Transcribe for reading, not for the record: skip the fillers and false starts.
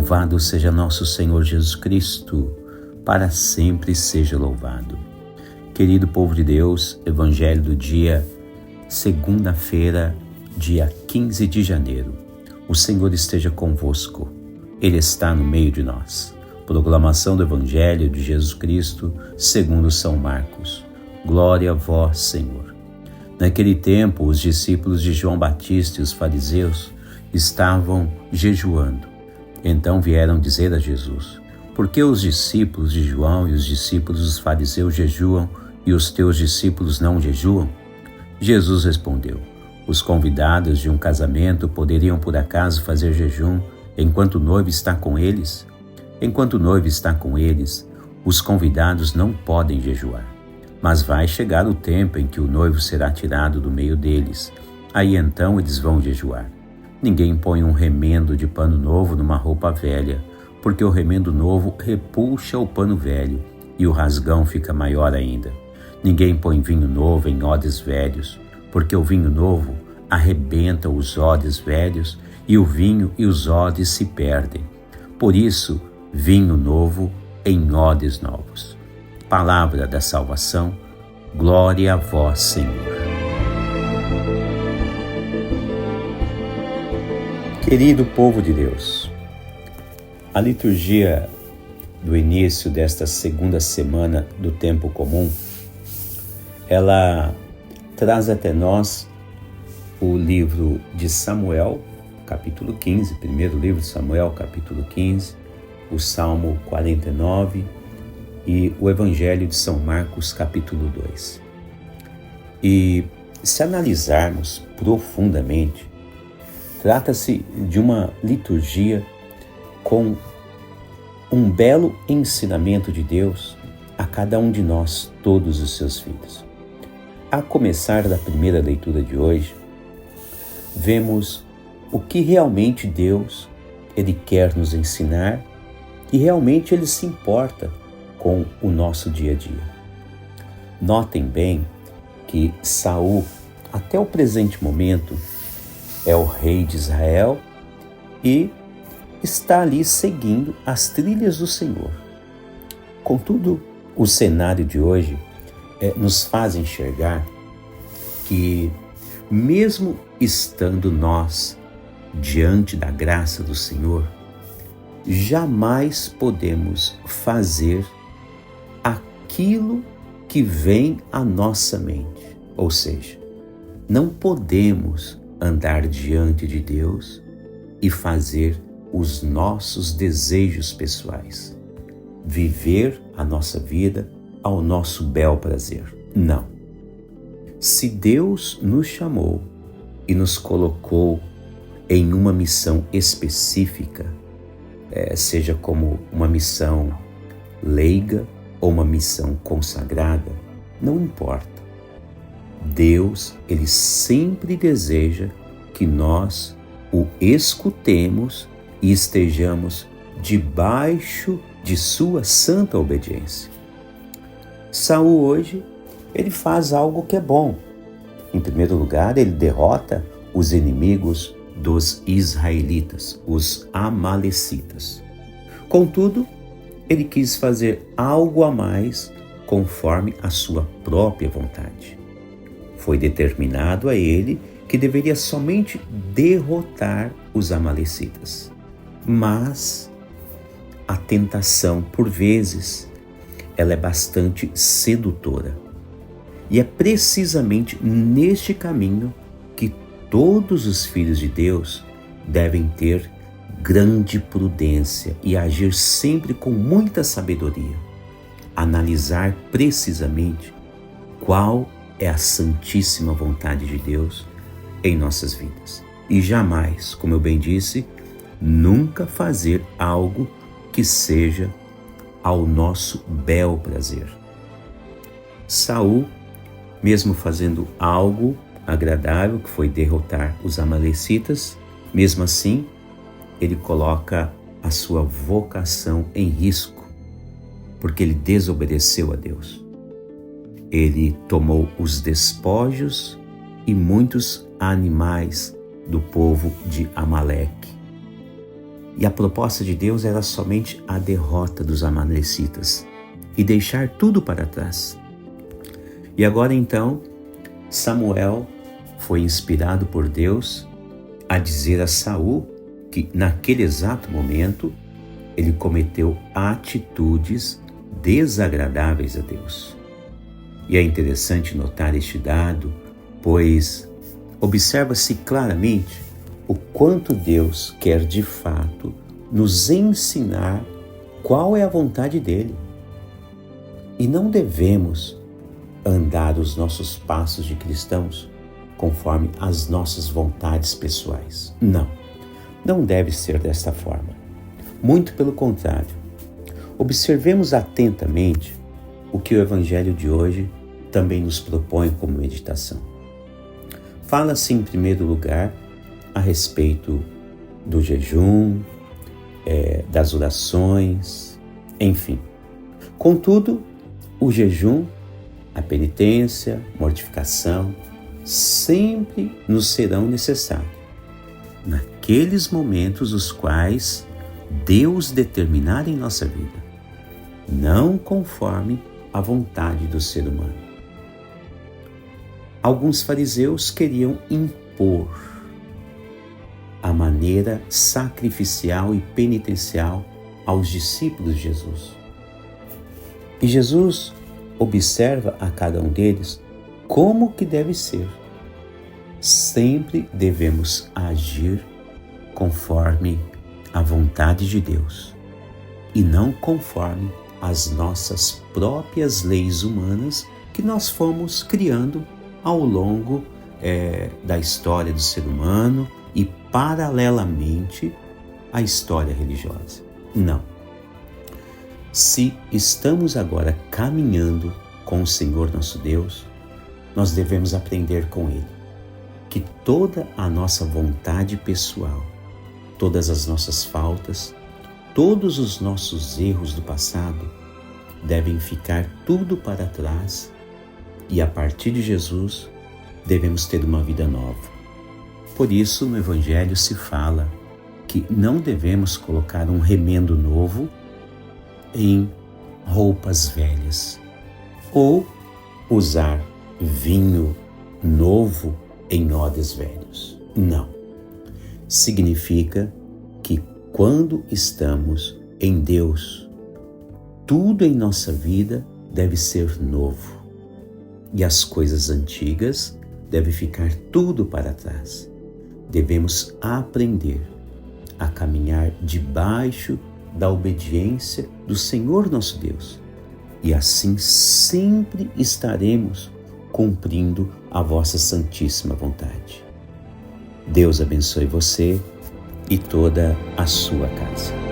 Louvado seja nosso Senhor Jesus Cristo, para sempre seja louvado. Querido povo de Deus, Evangelho do dia, segunda-feira, dia 15 de janeiro. O Senhor esteja convosco, Ele está no meio de nós. Proclamação do Evangelho de Jesus Cristo, segundo São Marcos. Glória a vós, Senhor. Naquele tempo, os discípulos de João Batista e os fariseus estavam jejuando. Então vieram dizer a Jesus: por que os discípulos de João e os discípulos dos fariseus jejuam e os teus discípulos não jejuam? Jesus respondeu: os convidados de um casamento poderiam por acaso fazer jejum enquanto o noivo está com eles? Enquanto o noivo está com eles, os convidados não podem jejuar. Mas vai chegar o tempo em que o noivo será tirado do meio deles. Aí então eles vão jejuar. Ninguém põe um remendo de pano novo numa roupa velha, porque o remendo novo repuxa o pano velho e o rasgão fica maior ainda. Ninguém põe vinho novo em odres velhos, porque o vinho novo arrebenta os odres velhos e o vinho e os odres se perdem. Por isso, vinho novo em odres novos. Palavra da salvação, glória a vós, Senhor. Querido povo de Deus, a liturgia do início desta segunda semana do tempo comum, ela traz até nós o livro de Samuel, capítulo 15, primeiro livro de Samuel, capítulo 15, o Salmo 49 e o Evangelho de São Marcos, capítulo 2. E se analisarmos profundamente, trata-se de uma liturgia com um belo ensinamento de Deus a cada um de nós, todos os seus filhos. A começar da primeira leitura de hoje, vemos o que realmente Deus Ele quer nos ensinar e realmente Ele se importa com o nosso dia a dia. Notem bem que Saul, até o presente momento, é o rei de Israel e está ali seguindo as trilhas do Senhor. Contudo, o cenário de hoje nos faz enxergar que, mesmo estando nós diante da graça do Senhor, jamais podemos fazer aquilo que vem à nossa mente. Ou seja, não podemos andar diante de Deus e fazer os nossos desejos pessoais, viver a nossa vida ao nosso bel prazer. Não. Se Deus nos chamou e nos colocou em uma missão específica, seja como uma missão leiga ou uma missão consagrada, não importa. Deus, Ele sempre deseja que nós o escutemos e estejamos debaixo de sua santa obediência. Saul hoje, ele faz algo que é bom. Em primeiro lugar, ele derrota os inimigos dos israelitas, os amalecitas. Contudo, ele quis fazer algo a mais conforme a sua própria vontade. Foi determinado a ele que deveria somente derrotar os amalecitas. Mas a tentação, por vezes, ela é bastante sedutora. E é precisamente neste caminho que todos os filhos de Deus devem ter grande prudência e agir sempre com muita sabedoria. Analisar precisamente qual é a santíssima vontade de Deus em nossas vidas. E jamais, como eu bem disse, nunca fazer algo que seja ao nosso bel prazer. Saul, mesmo fazendo algo agradável, que foi derrotar os amalecitas, mesmo assim, ele coloca a sua vocação em risco, porque ele desobedeceu a Deus. Ele tomou os despojos e muitos animais do povo de Amaleque. E a proposta de Deus era somente a derrota dos amalecitas e deixar tudo para trás. E agora então, Samuel foi inspirado por Deus a dizer a Saul que naquele exato momento ele cometeu atitudes desagradáveis a Deus. E é interessante notar este dado, pois observa-se claramente o quanto Deus quer de fato nos ensinar qual é a vontade dele. E não devemos andar os nossos passos de cristãos conforme as nossas vontades pessoais. Não deve ser desta forma. Muito pelo contrário. Observemos atentamente o que o Evangelho de hoje também nos propõe como meditação. Fala-se, em primeiro lugar, a respeito do jejum, das orações, enfim. Contudo, o jejum, a penitência, mortificação, sempre nos serão necessários, naqueles momentos os quais Deus determinar em nossa vida, não conforme a vontade do ser humano. Alguns fariseus queriam impor a maneira sacrificial e penitencial aos discípulos de Jesus. E Jesus observa a cada um deles como que deve ser. Sempre devemos agir conforme a vontade de Deus e não conforme as nossas próprias leis humanas que nós fomos criando ao longo da história do ser humano e paralelamente à história religiosa. Não. Se estamos agora caminhando com o Senhor nosso Deus, nós devemos aprender com Ele que toda a nossa vontade pessoal, todas as nossas faltas, todos os nossos erros do passado devem ficar tudo para trás e a partir de Jesus devemos ter uma vida nova. Por isso no Evangelho se fala que não devemos colocar um remendo novo em roupas velhas ou usar vinho novo em odres velhos. Não. Significa que quando estamos em Deus, tudo em nossa vida deve ser novo e as coisas antigas devem ficar tudo para trás. Devemos aprender a caminhar debaixo da obediência do Senhor nosso Deus e assim sempre estaremos cumprindo a vossa santíssima vontade. Deus abençoe você e toda a sua casa.